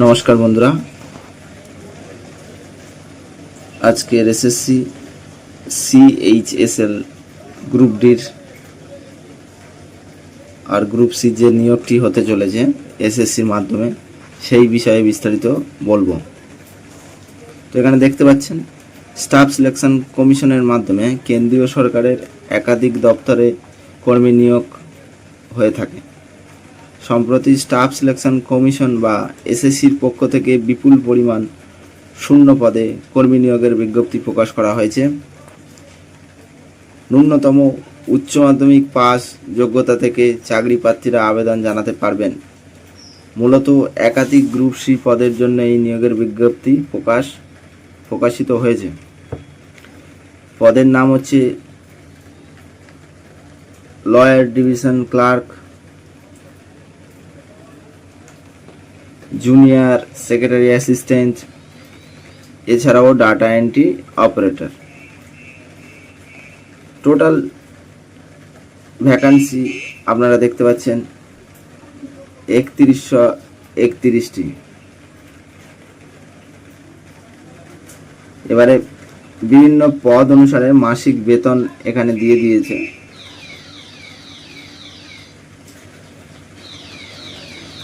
নমস্কার বন্ধুরা, আজকের এসএসসি সিএইচএসএল গ্রুপ ডির আর গ্রুপ সি যে নিয়োগটি হতে চলেছে এসএসসির মাধ্যমে সেই বিষয়ে বিস্তারিত বলবো। তো এখানে দেখতে পাচ্ছেন স্টাফ সিলেকশন কমিশনের মাধ্যমে কেন্দ্রীয় সরকারের একাধিক দপ্তরে কর্মী নিয়োগ হয়ে থাকে। সম্প্রতি স্টাফ সিলেকশন কমিশন বা এসএসসির পক্ষ থেকে বিপুল পরিমাণ শূন্য পদে কর্মী নিয়োগের বিজ্ঞপ্তি প্রকাশ করা হয়েছে। ন্যূনতম উচ্চ মাধ্যমিক পাস যোগ্যতা থেকে চাকরি প্রার্থীরা আবেদন জানাতে পারবেন। মূলত একাধিক গ্রুপ সি পদের জন্য এই নিয়োগের বিজ্ঞপ্তি প্রকাশিত হয়েছে। পদের নাম হচ্ছে lower division clerk, junior secretary assistant, এছাড়াও data entry operator. Total vacancy আপনারা দেখতে পাচ্ছেন 3131টি। এবারে বিভিন্ন পদ অনুসারে মাসিক বেতন এখানে দিয়ে দিয়েছে।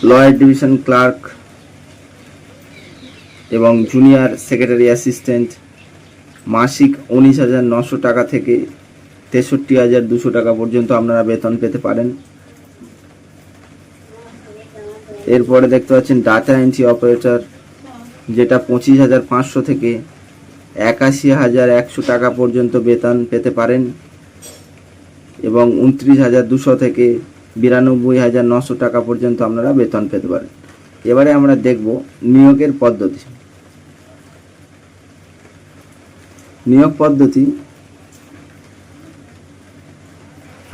লয়ার ডিভিশন ক্লার্ক এবং জুনিয়র সেক্রেটারি অ্যাসিস্ট্যান্ট মাসিক 19,900 টাকা থেকে 63,200 টাকা পর্যন্ত আপনারা বেতন পেতে পারেন। এরপরে দেখতে পাচ্ছেন ডাটা এন্ট্রি অপারেটর, যেটা 25,500 থেকে 81,100 টাকা পর্যন্ত বেতন পেতে পারেন এবং 29,200 থেকে 92,900 টাকা পর্যন্ত আপনারা বেতন পেতে পারেন। এবারে আমরা দেখব নিয়োগের পদ্ধতি। নিয়োগ পদ্ধতি: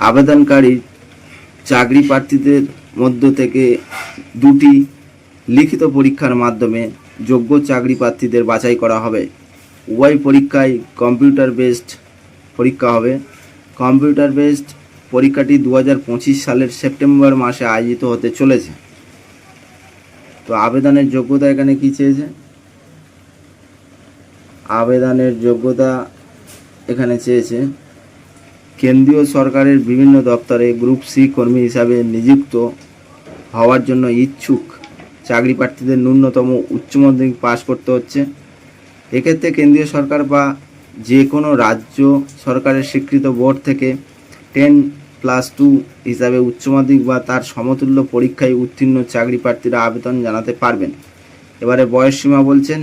আবেদনকারী চাকরি প্রার্থীদের মধ্য থেকে দুটি লিখিত পরীক্ষার মাধ্যমে যোগ্য চাকরি প্রার্থীদের বাছাই করা হবে। উভয় পরীক্ষায় কম্পিউটার বেসড পরীক্ষা হবে। কম্পিউটার বেসড পরীক্ষাটি 2025 সালের সেপ্টেম্বর মাসে আয়োজিত হতে চলেছে। তো আবেদনের যোগ্যতা এখানে কি চেয়েছে? আবেদনের যোগ্যতা এখানে চেয়েছে কেন্দ্রীয় সরকারের বিভিন্ন দপ্তরে গ্রুপ সি কর্মী হিসাবে নিযুক্ত হওয়ার জন্য ইচ্ছুক চাকরি প্রার্থীদের ন্যূনতম উচ্চ মাধ্যমিক পাস করতে হচ্ছে। এক্ষেত্রে কেন্দ্রীয় সরকার বা যে কোনো রাজ্য সরকারের স্বীকৃত বোর্ড থেকে 10+2 হিসাবে উচ্চ মাধ্যমিক বা তার সমতুল্য পরীক্ষায় উত্তীর্ণ চাকরি প্রার্থীরা আবেদন জানাতে পারবেন। এবারে বয়সসীমা বলছেন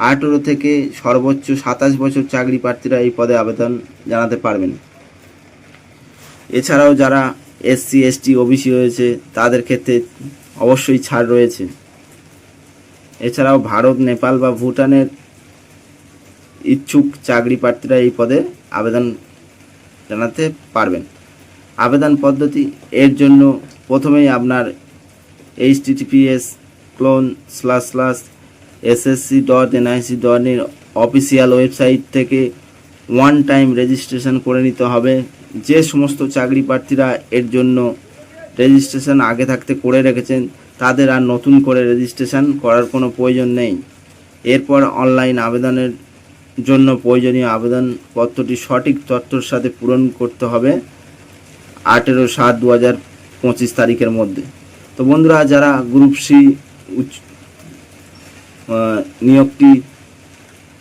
18 থেকে সর্বোচ্চ 27 বছর চাকরি প্রার্থীরা এই পদে আবেদন জানাতে পারবেন। এছাড়াও যারা এসসি এসটি ওবিসি হয়েছে তাদের ক্ষেত্রে অবশ্যই ছাড় রয়েছে। এছাড়াও ভারত, নেপাল বা ভুটানের ইচ্ছুক চাকরি প্রার্থীরা এই পদে আবেদন জানাতে পারবেন। আবেদন পদ্ধতি: এর জন্য প্রথমেই আপনার https://ssc.nic.in অফিসিয়াল ওয়েবসাইট থেকে ওয়ান টাইম রেজিস্ট্রেশন করে নিতে হবে। যে সমস্ত চাকরি প্রার্থীরা এর জন্য রেজিস্ট্রেশন আগে থাকতে করে রেখেছেন তাদের আর নতুন করে রেজিস্ট্রেশন করার কোনো প্রয়োজন নেই। এরপর অনলাইন আবেদনের জন্য প্রয়োজনীয় আবেদনপত্রটি সঠিক তথ্যের সাথে পূরণ করতে হবে 18/7/2025 তারিখের মধ্যে। তো বন্ধুরা, যারা গ্রুপ সি নিয়োগটি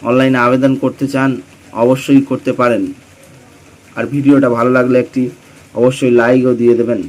অনলাইনে আবেদন করতে চান অবশ্যই করতে পারেন। আর ভিডিওটা ভালো লাগলে একটি অবশ্যই লাইকও দিয়ে দেবেন।